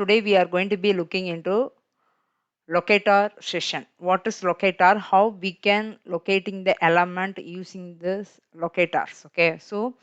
today we are going to be looking into locator session. What is locator? How we can locating the element using this locators. Okay, so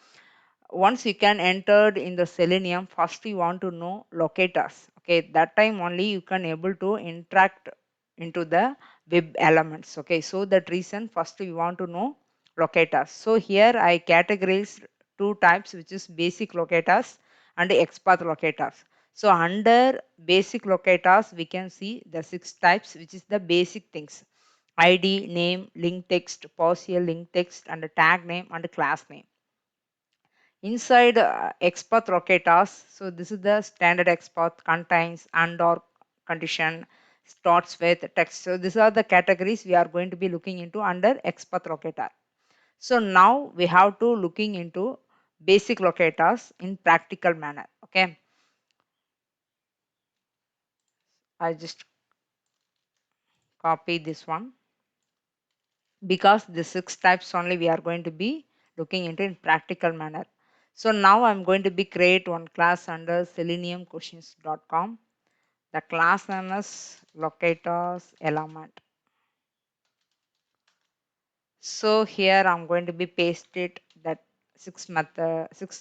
once you can entered in the Selenium, first you want to know locators. Okay, that time only you can able to interact into the web elements. Okay, so that reason first you want to know locators. So here I categorize two types, which is basic locators and expert locators. So under basic locators we can see the 6 types, which is the basic things: id, name, link text, partial link text, and tag name and class name. Inside expert locators, so this is the standard expert, contains and or condition, starts with text. So these are the categories we are going to be looking into under expert locator. So now we have to looking into basic locators in practical manner. Okay, I just copy this one because the 6 types only we are going to be looking into in practical manner. So now I'm going to be create one class under seleniumquestions.com. The class name is locators element. So here I'm going to be paste it that 6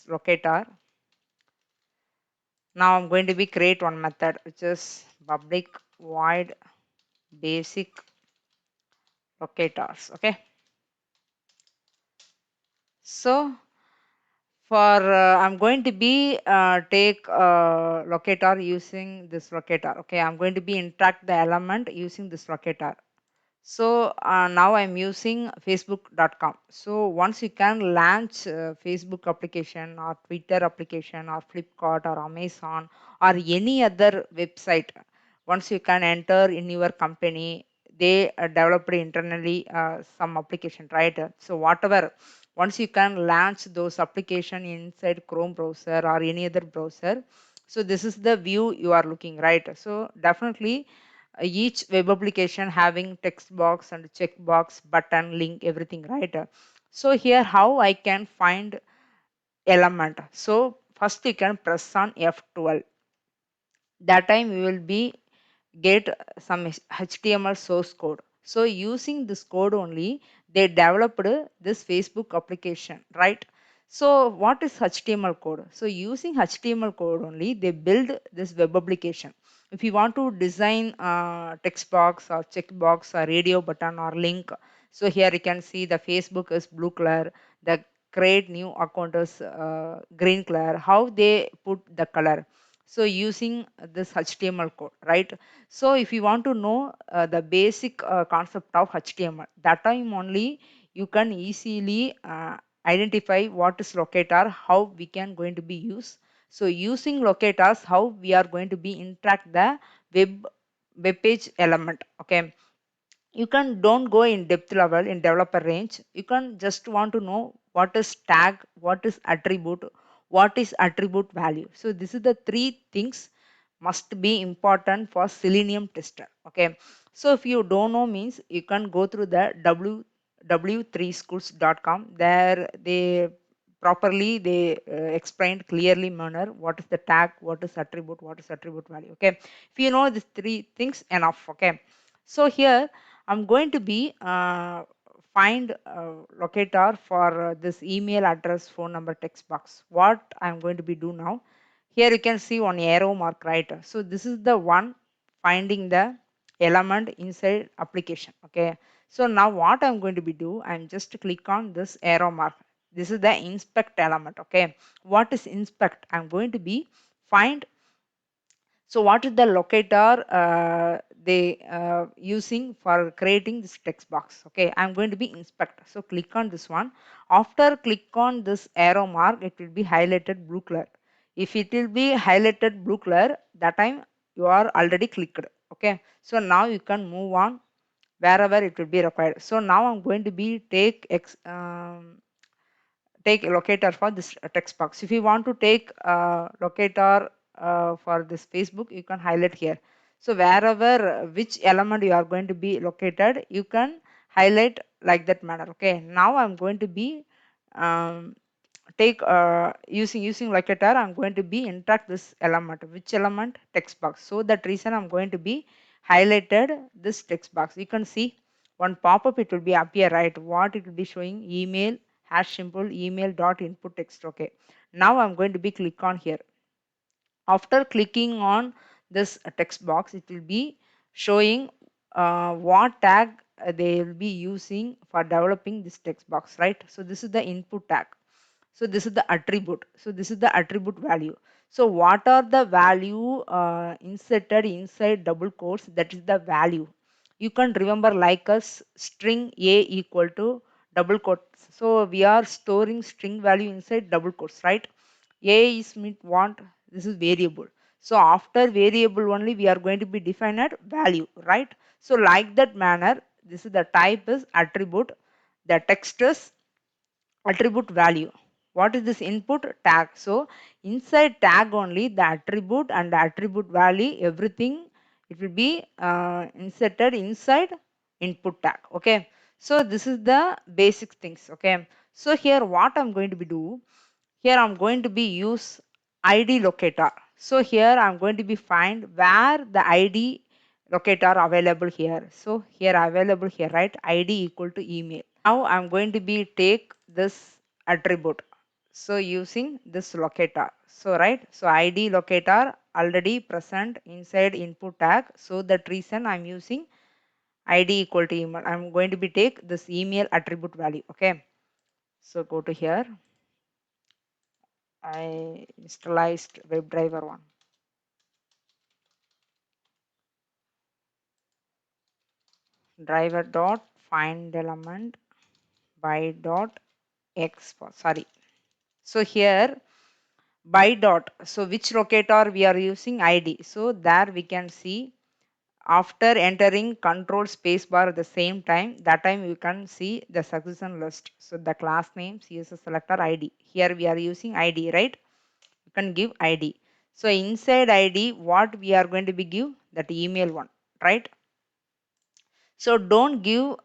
locator. Now I'm going to be create one method, which is public void basic locators. Okay, so for I'm going to be take locator using this locator. Okay, I'm going to be interact the element using this locator. So now I'm using facebook.com. So once you can launch Facebook application or Twitter application or Flipkart or Amazon or any other website, once you can enter in your company, they developed internally some application, right? So whatever, once you can launch those application inside Chrome browser or any other browser, so this is the view you are looking, right? So definitely each web application having text box and checkbox, button, link, everything, right? So here how I can find element. So first you can press on F12. That time you will be get some HTML source code. So using this code only, they developed this Facebook application, right? So what is HTML code? So using HTML code only, they build this web application. If you want to design text box or checkbox or radio button or link, so here you can see the Facebook is blue color, the create new account is green color. How they put the color? So using this HTML code, right? So if you want to know the basic concept of HTML, that time only you can easily identify what is locator, how we can going to be used. So using locators, how we are going to be interact the web page element. Okay, you can don't go in depth level in developer range. You can just want to know what is tag, what is attribute, what is attribute value. So this is the 3 things must be important for Selenium tester. Okay, so if you don't know means you can go through the w3schools.com. There they properly they explained clearly manner what is the tag, what is attribute, what is attribute value. Okay, if you know these 3 things enough. Okay, so here I'm going to be find locator for this email address, phone number, text box. What I'm going to be do now, here you can see one arrow mark, right? So this is the one finding the element inside application. Okay, so now what I'm going to be do, I'm just click on this arrow mark. This is the inspect element. Okay, what is inspect? I'm going to be find. So what is the locator they using for creating this text box? Okay, I'm going to be inspect. So click on this one. After click on this arrow mark, it will be highlighted blue color. If it will be highlighted blue color, that time you are already clicked. Okay, so now you can move on wherever it will be required. So now I'm going to be take a locator for this text box. If you want to take locator for this Facebook, you can highlight here. So wherever which element you are going to be located, you can highlight like that manner. Okay, now I'm going to be um, take using locator, I'm going to be interact this element. Which element? Text box. So that reason I'm going to be highlighted this text box. You can see one pop-up, it will be appear, right? What it will be showing? Email hash symbol email dot input text. Okay, now I'm going to be click on here. After clicking on this text box, it will be showing what tag they will be using for developing this text box, right? So this is the input tag. So this is the attribute. So this is the attribute value. So what are the value inserted inside double quotes? That is the value. You can remember like us string a equal to double quotes. So we are storing string value inside double quotes, right? A is meant what? This is variable. So after variable only we are going to be defined at value, right? So like that manner, this is the type is attribute. The text is attribute value. What is this input? Tag. So inside tag only the attribute and the attribute value, everything it will be inserted inside input tag. Okay, so this is the basic things. Okay, so here what I'm going to be do, here I'm going to be use id locator. So here I'm going to be find where the id locator available here. So here available here, right? id equal to email. Now I'm going to be take this attribute. So using this locator. So right. So id locator already present inside input tag. So that reason I'm using id equal to email. I'm going to be take this email attribute value. Okay. So go to here. I installed WebDriver one. Driver dot find element by dot x. Sorry. So here by dot, so which locator we are using? id. So there we can see after entering control space bar at the same time, that time you can see the succession list. So the class name css selector id, here we are using id, right? You can give id. So inside id what we are going to be give? That email one, right? So don't give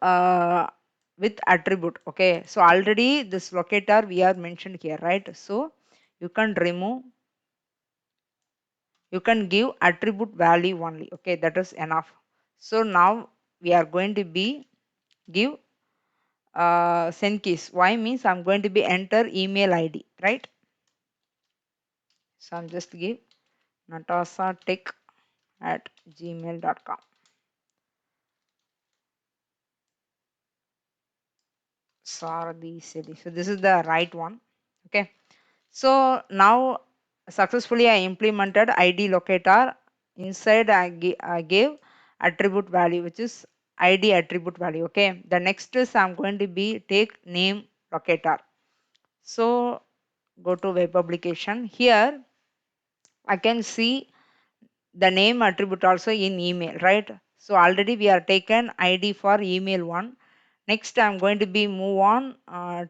with attribute. Okay, so already this locator we are mentioned here, right? So you can remove, you can give attribute value only. Okay, that is enough. So now we are going to be give send keys. Why? Means I'm going to be enter email id, right? So I'm just give natasatech at gmail.com. Sorry, silly. So this is the right one. Okay, so now successfully I implemented id locator. Inside I gave attribute value, which is id attribute value. Okay, the next is I'm going to be take name locator. So go to web application. Here I can see the name attribute also in email, right? So already we are taken id for email one. Next I'm going to be move on,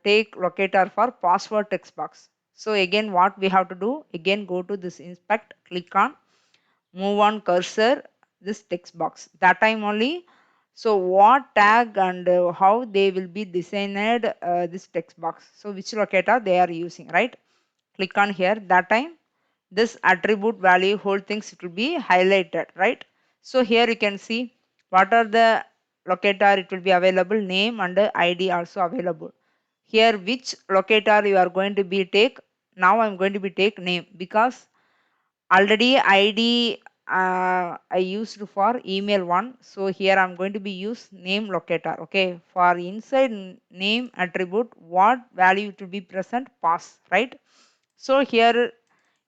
take locator for password text box. So again what we have to do, again go to this inspect, click on move on cursor this text box, that time only. So what tag and how they will be designed this text box, so which locator they are using, right? Click on here, that time this attribute value whole things it will be highlighted, right? So here you can see what are the locator it will be available, name and id also available. Here which locator you are going to be take? Now I'm going to be take name because already id I used for email one. So here I'm going to be use name locator. Okay, for inside name attribute what value it will be present? Pass, right? So here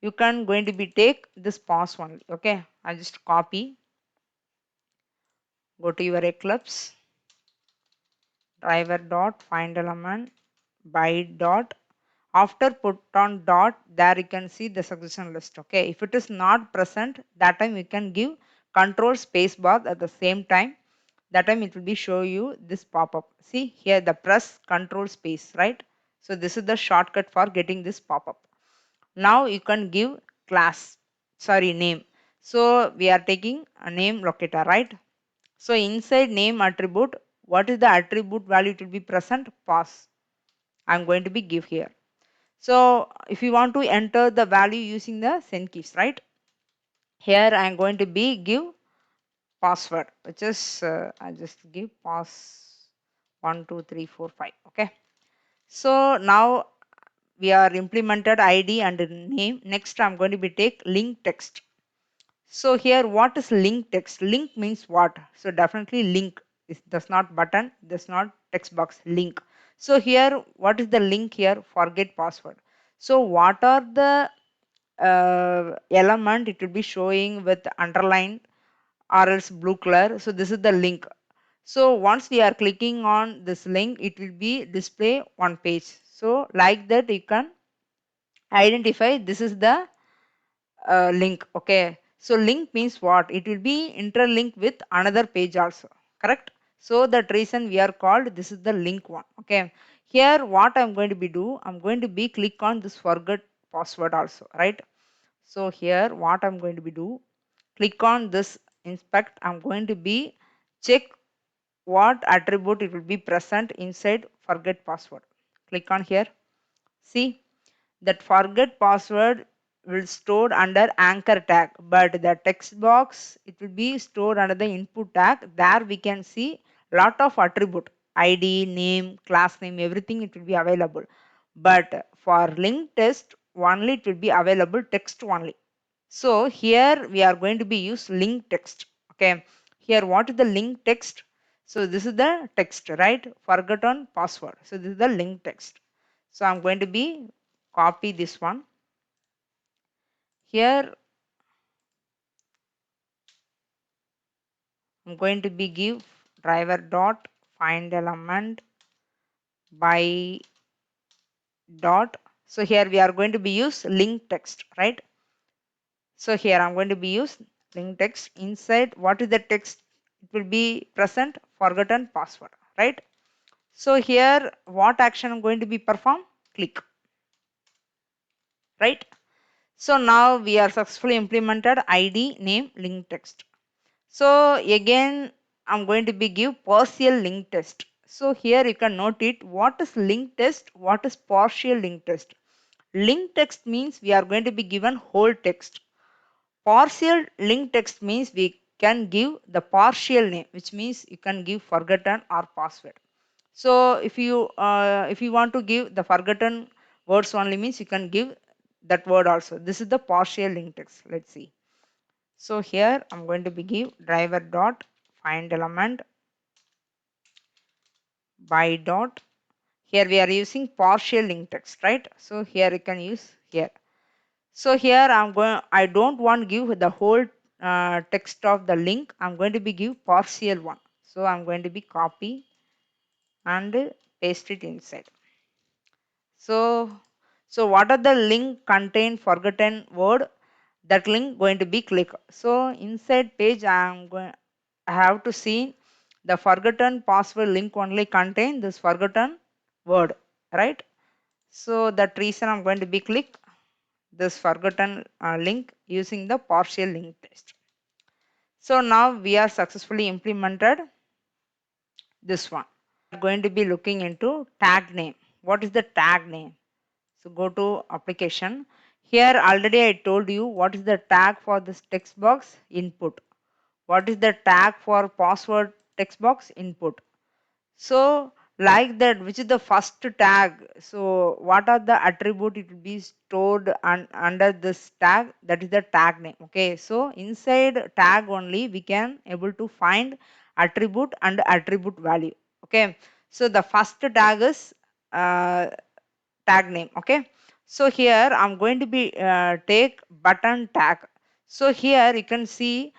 you can going to be take this pass only. Okay, I just copy, go to your eclipse, driver dot find element by dot, after put on dot, there you can see the succession list. Okay, if it is not present, that time you can give control space bar at the same time, that time it will be show you this pop-up. See here the press control space, right? So this is the shortcut for getting this pop-up. Now you can give class, sorry, name. So we are taking a name locator, right? So inside name attribute, what is the attribute value to be present? Pass. I'm going to be give here. So if you want to enter the value using the send keys, right? Here I am going to be give password, which is I just give pass 1 2 3 4 5. Okay. So now we are implemented ID and name. Next I'm going to be take link text. So here what is link text? Link means what? So definitely link. It does not button, does not text box, link. So here what is the link here? Forget password. So what are the element it will be showing with underline or else blue color. So this is the link. So once we are clicking on this link, it will be display one page. So like that you can identify this is the link. Okay, so link means what? It will be interlinked with another page also, correct? So that reason we are called this is the link one. Okay, here what I'm going to be do, I'm going to be click on this forget password also, right? So here what I'm going to be do, click on this inspect. I'm going to be check what attribute it will be present inside forget password. Click on here. See that forget password will stored under anchor tag, but the text box it will be stored under the input tag. There we can see lot of attribute, id, name, class name, everything it will be available. But for link test only it will be available text only. So here we are going to be use link text. Okay, here what is the link text? So this is the text, right? Forgotten password. So this is the link text. So I'm going to be copy this one. Here I'm going to be give driver dot find element by dot. So here we are going to be use link text, right? So here I'm going to be use link text. Inside what is the text? It will be present forgotten password, right? So here what action I'm going to be perform? Click, right? So now we are successfully implemented ID, name, link text. So again I'm going to be give partial link test. So here you can note it, what is link test, what is partial link test. Link text means we are going to be given whole text. Partial link text means we can give the partial name, which means you can give forgotten or password. So if you want to give the forgotten words only, means you can give that word also. This is the partial link text. Let's see. So here I'm going to be give driver dot find element by dot. Here we are using partial link text, right? So here you can use here. So here I don't want to give the whole text of the link. I'm going to be give partial one. So I'm going to be copy and paste it inside. So what are the link contain forgotten word? That link going to be click. So inside page I have to see the forgotten password link only contain this forgotten word, right? So that reason I'm going to be click this forgotten link using the partial link test. So now we are successfully implemented this one. We are going to be looking into tag name. What is the tag name? So go to application. Here already I told you what is the tag for this text box input. What is the tag for password text box input. So like that, which is the first tag? So what are the attribute it will be stored under this tag? That is the tag name. Okay, so inside tag only we can able to find attribute and attribute value. Okay, so the first tag is uh, tag name. Okay, so here I'm going to be take button tag. So here you can see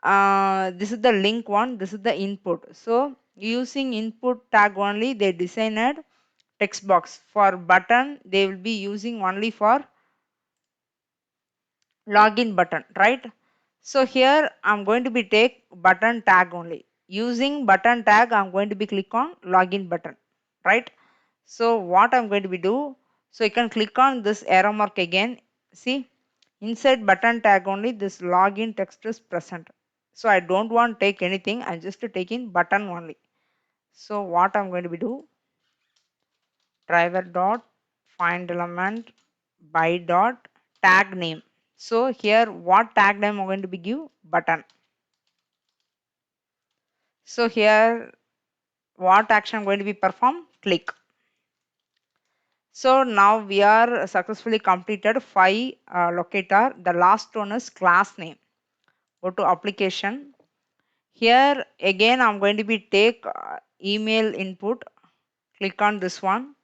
this is the link one, this is the input. So using input tag only they designed text box. For button they will be using only for login button, right? So here I'm going to be take button tag only. Using button tag I'm going to be click on login button, right? So what I'm going to be do, so you can click on this arrow mark again. See, inside button tag only this login text is present. So I don't want take anything, I'm just taking button only. So what I'm going to be do, driver dot find element by dot tag name. So here what tag name I'm going to be give button. So here what action I'm going to be perform click. So now we are successfully completed 5 locator. The last one is class name. Go to application. Here again I'm going to be take email input. Click on this one.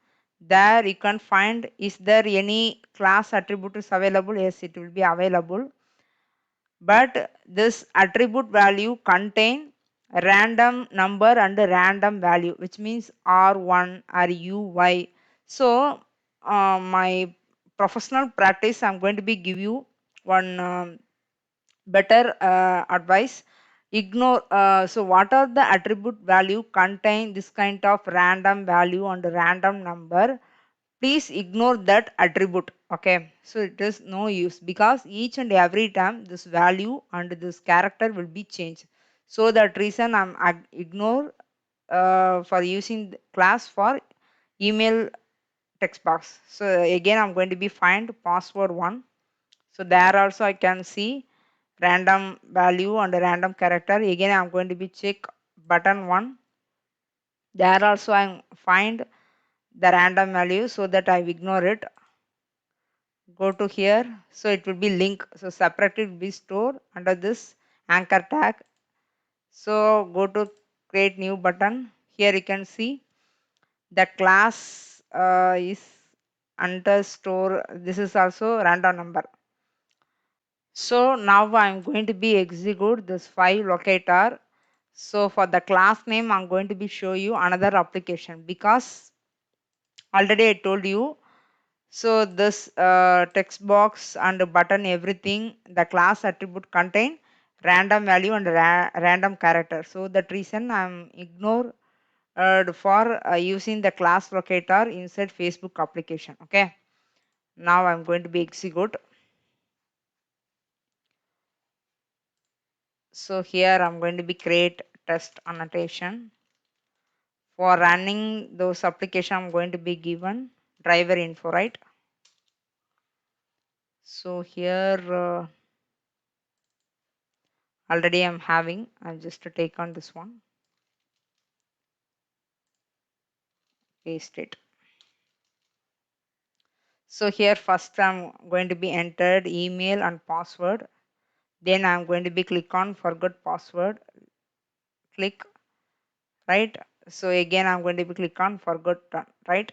There you can find is there any class attribute is available. Yes, it will be available. But this attribute value contain random number and random value, which means R1 or UY. So my professional practice, I'm going to be give you one better advice. Ignore so what are the attribute value contain this kind of random value and random number. Please ignore that attribute. Okay, so it is no use because each and every time this value and this character will be changed. So that reason I ignore for using the class for email text box. So again I'm going to be find password one. So there also I can see random value and random character. Again I'm going to be check button one. There also I find the random value so that I ignore it. Go to here, so it will be link, so separately will be stored under this anchor tag. So go to create new button. Here you can see the class is under store. This is also random number. So now I'm going to be execute this file locator. So for the class name I'm going to be show you another application because already I told you. So this text box and button everything the class attribute contain random value and random character. So that reason I'm ignore for using the class locator inside Facebook application. Okay. Now I'm going to be execute. So here I'm going to be create test annotation. For running those application I'm going to be given driver info, right? So here already I'm having, I'll just take on this one, paste it. So here first I'm going to be entered email and password. Then I'm going to be click on forgot password. Click, right? So again I'm going to be click on forgot, right?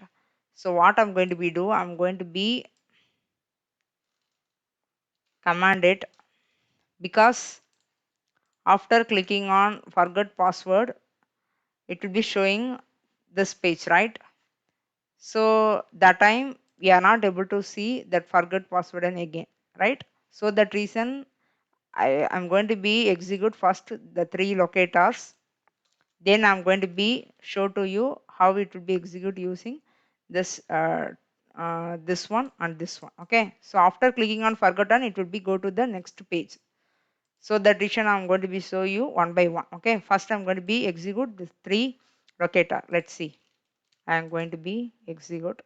So what I'm going to be do, I'm going to be command it because after clicking on forgot password, it will be showing this page, right? So that time we are not able to see that forget password and again, right? So that reason I am going to be execute first the 3 locators. Then I'm going to be show to you how it will be execute using this this one and this one. Okay. So after clicking on forgotten, it will be go to the next page. So that reason I'm going to be show you one by one. Okay. First I'm going to be execute this 3 locator. Let's see. I am going to be execute.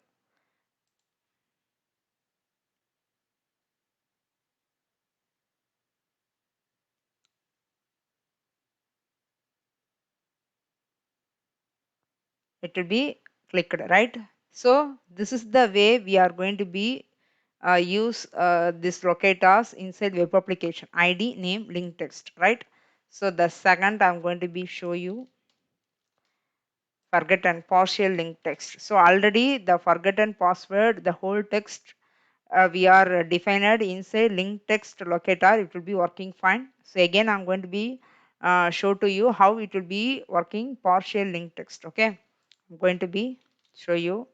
It will be clicked, right? So this is the way we are going to be use this locators inside web application id name link text, right? So the second I'm going to be show you forgotten partial link text. So already the forgotten password the whole text we are defined inside link text locator, it will be working fine. So again I'm going to be show to you how it will be working partial link text. Okay, I'm going to be show you.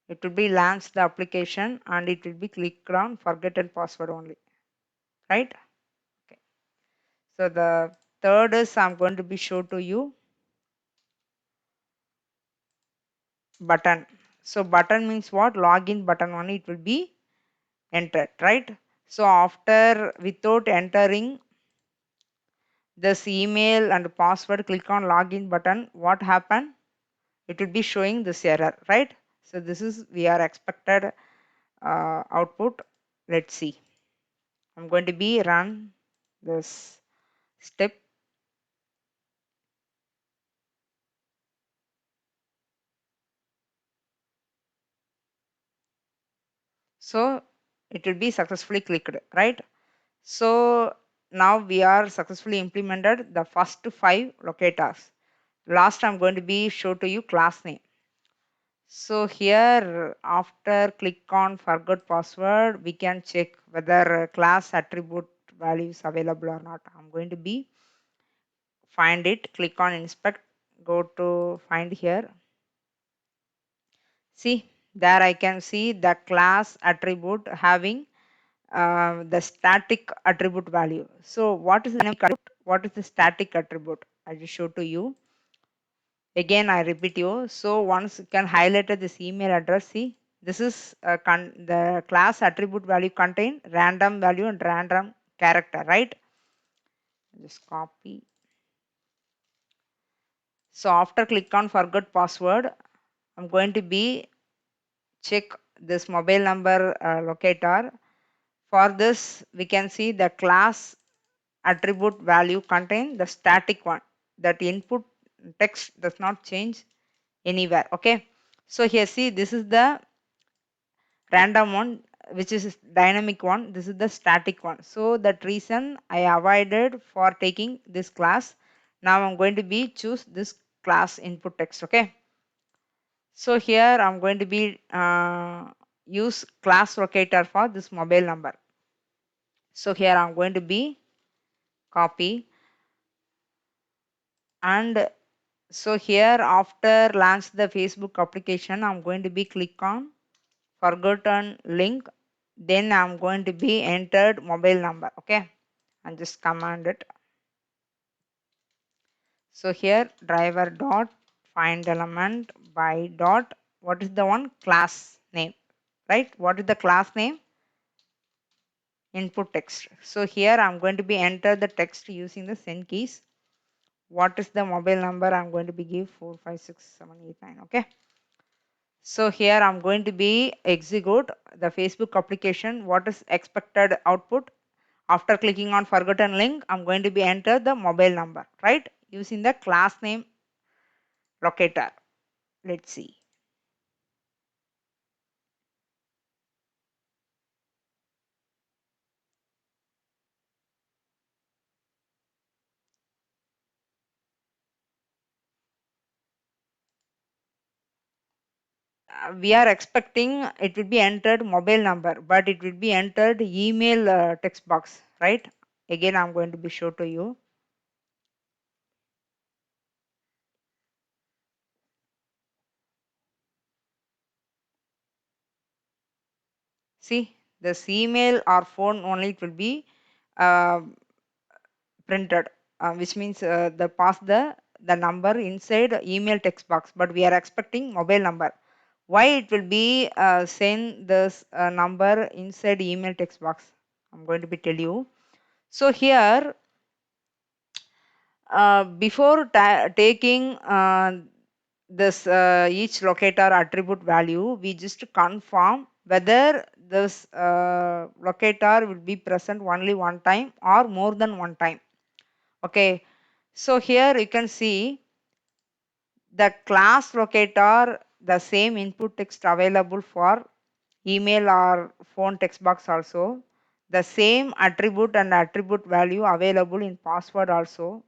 It will be launch the application and it will be clicked on forgotten password only, right? Okay. So the third is I'm going to be show to you button. So button means what? Login button only it will be entered, right? So after without entering this email and password, click on login button, what happened? It will be showing this error, right? So this is we are expected output. Let's see. I'm going to be run this step. So it will be successfully clicked, right? So now we are successfully implemented the first 5 locators. Last I'm going to be show to you class name. So here after click on forgot password, we can check whether class attribute value is available or not. I'm going to be find it, click on inspect, go to find here. See, there I can see the class attribute having the static attribute value. So what is the dynamic attribute? What is the static attribute? I just show to you. Again, I repeat you. So once you can highlight this email address, see, this is the class attribute value contain random value and random character, right? Just copy. So after click on forget password, I'm going to be check this mobile number locator. For this, we can see the class attribute value contain the static one. That input text does not change anywhere. Okay. So here see, this is the random one, which is dynamic one. This is the static one. So that reason I avoided for taking this class. Now I'm going to be choose this class input text. Okay. So here I'm going to be use class locator for this mobile number. So here I'm going to be copy, and so here after launch the Facebook application, I'm going to be click on forgotten link, then I'm going to be entered mobile number. Okay, and just command it. So here driver dot find element by dot, what is the one class name, right? What is the class name? Input text. So here I'm going to be enter the text using the send keys. What is the mobile number? I'm going to be give 4567889. Okay. So here I'm going to be execute the Facebook application. What is expected output? After clicking on forgotten link, I'm going to be enter the mobile number, right? Using the class name locator. Let's see. We are expecting it will be entered mobile number, but it will be entered email text box, right? Again, I'm going to be show to you. See, this email or phone only it will be uh, printed, which means the pass the number inside email text box, but we are expecting mobile number. Why it will be send this number inside email text box? I'm going to be tell you. So here before taking this each locator attribute value, we just confirm whether this locator will be present only one time or more than one time. Okay, so here you can see the class locator, the same input text available for email or phone text box also, the same attribute and attribute value available in password also,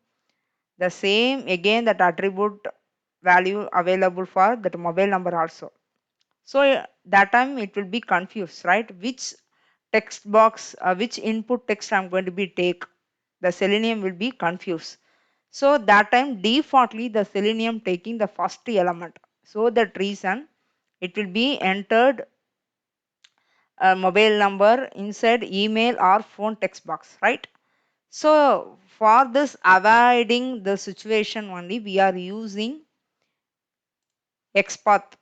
the same again that attribute value available for that mobile number also. So that time it will be confused, right? Which text box, which input text I'm going to be take, the Selenium will be confused. So that time defaultly the Selenium taking the first element. So that reason it will be entered a mobile number inside email or phone text box, right? So for this avoiding the situation only, we are using XPath